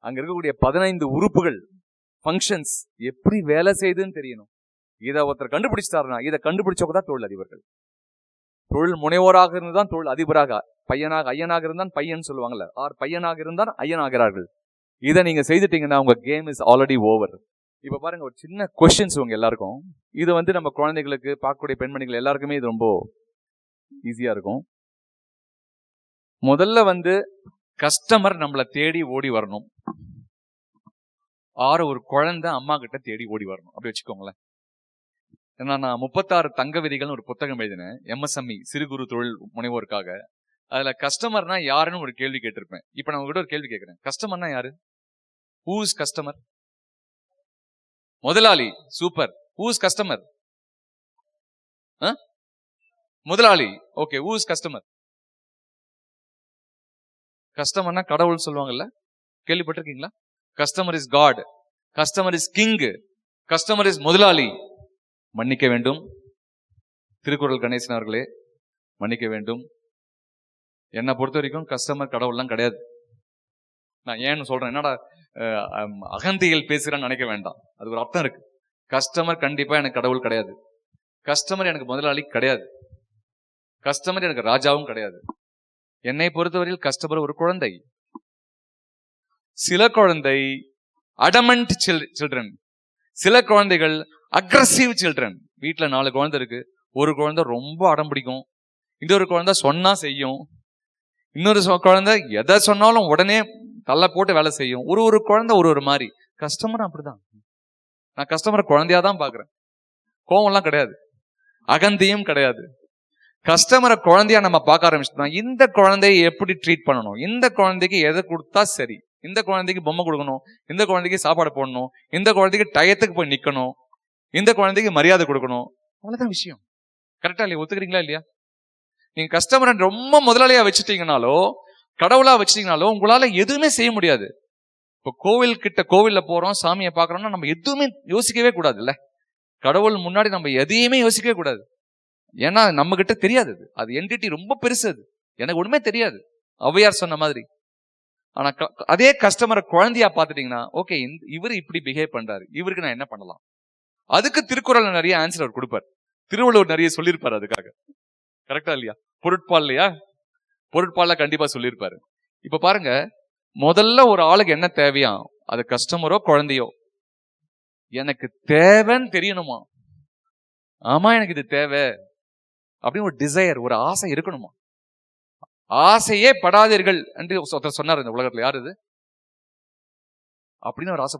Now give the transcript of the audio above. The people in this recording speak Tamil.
அங்க இருக்கக்கூடிய 15 உறுப்புகள் ஃபங்க்ஷன்ஸ் எப்படி வேலை செய்யுதுன்னு தெரியணும். இதை ஒருத்தர் கண்டுபிடிச்சிட்டாருன்னா, இதை கண்டுபிடிச்சவங்க தான் தொழில் அதிபர்கள். தொழில் முனைவோராக இருந்துதான் தொழில் அதிபராக, ஐயனாக இருந்தான் பையன் சொல்லுவாங்கல்ல, பையனாக இருந்தான் ஐயன் ஆகிறார்கள். இதை நீங்க செய்துட்டீங்கன்னா உங்க கேம் இஸ் ஆல்ரெடி ஓவர். இப்ப பாருங்க, ஒரு சின்ன கொஸ்டின்ஸ் உங்க எல்லாருக்கும். இது நம்ம குழந்தைகளுக்கு, பார்க்கக்கூடிய பெண்மணிகள் எல்லாருக்குமே இது ரொம்ப ஈஸியா இருக்கும். முதல்ல கஸ்டமர் நம்மளை தேடி ஓடி வரணும். ஒரு குழந்தை அம்மா கிட்ட தேடி ஓடி வரணும், அப்படி வச்சுக்கோங்களேன். ஏன்னா நான் 36 தங்க விதிகள்னு ஒரு புத்தகம் எழுதினேன், MSME சிறு குறு தொழில் முனைவோருக்காக. அதுல கஸ்டமர்னா யாருன்னு ஒரு கேள்வி கேட்டிருப்பேன். இப்ப நான் உங்ககிட்ட ஒரு கேள்வி கேட்கிறேன், கஸ்டமர்னா யாரு? Who is customer? முதலாளி. சூப்பர். Who is customer? முதலாளி. Okay, who is customer? கஸ்டமர்னா கடவுள் சொல்லுவாங்கல்ல, கேள்விப்பட்டிருக்கீங்களா? Customer is god, customer is king, customer is முதலாளி. மன்னிக்க வேண்டும் திருக்குறள் கணேசன் அவர்களே, மன்னிக்க வேண்டும். என்னை பொறுத்த வரைக்கும் கஸ்டமர் கடவுள்லாம் கிடையாது. நான் ஏன்னு சொல்றேன், என்னடா அகந்தியில் பேசுறேன்னு நினைக்க வேண்டாம், அது ஒரு அர்த்தம் இருக்கு. கஸ்டமர் கண்டிப்பா எனக்கு கடவுள் கிடையாது. கஸ்டமர் எனக்கு முதலாளி கிடையாது. கஸ்டமர் எனக்கு ராஜாவும் கிடையாது. என்னை பொறுத்தவரையில் கஸ்டமர் ஒரு குழந்தை. சில குழந்தை அடமண்ட் சில்ட்ரன், சில குழந்தைகள் அக்ரஸிவ் சில்ட்ரன். வீட்டுல 4 குழந்தை இருக்கு. ஒரு குழந்தை ரொம்ப அடம் பிடிக்கும், இன்னொரு குழந்தை சொன்னா செய்யும், இன்னொரு குழந்தை எதை சொன்னாலும் உடனே தள்ள போட்டு வேலை செய்யும். ஒரு குழந்தை ஒரு மாதிரி. கஸ்டமர் அப்படிதான். நான் கஸ்டமரை குழந்தையா தான் பாக்குறேன். கோவம்லாம் கிடையாது, அகந்தியும் கிடையாது. கஸ்டமரை குழந்தையா நம்ம பார்க்க ஆரம்பிச்சுட்டோம்னா, இந்த குழந்தையை எப்படி ட்ரீட் பண்ணணும், இந்த குழந்தைக்கு எதை கொடுத்தா சரி, இந்த குழந்தைக்கு பொம்மை கொடுக்கணும், இந்த குழந்தைக்கு சாப்பாடு போடணும், இந்த குழந்தைக்கு டயத்துக்கு போய் நிக்கணும், இந்த குழந்தைக்கு மரியாதை கொடுக்கணும். அவ்வளவுதான் விஷயம். கரெக்டா இல்லையா? ஒத்துக்கிறீங்களா இல்லையா? நீங்க கஸ்டமரை ரொம்ப முதலாளியா வச்சுட்டீங்கனாலோ, கடவுளா வச்சுட்டீங்கனாலோ உங்களால எதுவுமே செய்ய முடியாது. இப்போ கோவில்ல போறோம், சாமியை பாக்குறோம்னா நம்ம எதுவுமே யோசிக்கவே கூடாது இல்ல. கடவுள் முன்னாடி நம்ம எதையுமே யோசிக்கவே கூடாது. ஏன்னா நம்ம கிட்ட தெரியாது, அது என்டிட்டி ரொம்ப பெருசு. அது எனக்கு ஒண்ணுமே தெரியாது, ஔவையார் சொன்ன மாதிரி. ஆனா அதே கஸ்டமரை குழந்தையா பாத்துட்டீங்கன்னா, ஓகே இவரு இப்படி பிஹேவ் பண்றாரு, இவருக்கு நான் என்ன பண்ணலாம், அதுக்கு திருக்குறள் நிறைய ஆன்சர் அவர் கொடுப்பார். திருவள்ளுவர் நிறைய சொல்லியிருப்பாரு அதுக்காக. கரெக்டா இல்லையா? பொருட்பால் இல்லையா? பொருட்பால கண்டிப்பா சொல்லியிருப்பாரு. இப்ப பாருங்க, முதல்ல ஒரு ஆளுக்கு என்ன தேவையா, அது கஸ்டமரோ குழந்தையோ, எனக்கு தேவைன்னு தெரியணுமா. ஆமா எனக்கு இது தேவை அப்படின்னு ஒரு டிசையர், ஒரு ஆசை இருக்கணுமா. ஆசையே படாதீர்கள் என்று ஒருத்தர் சொன்னார் இந்த உலகத்துல. யாரு இது அப்படின்னு ஒரு ஆசை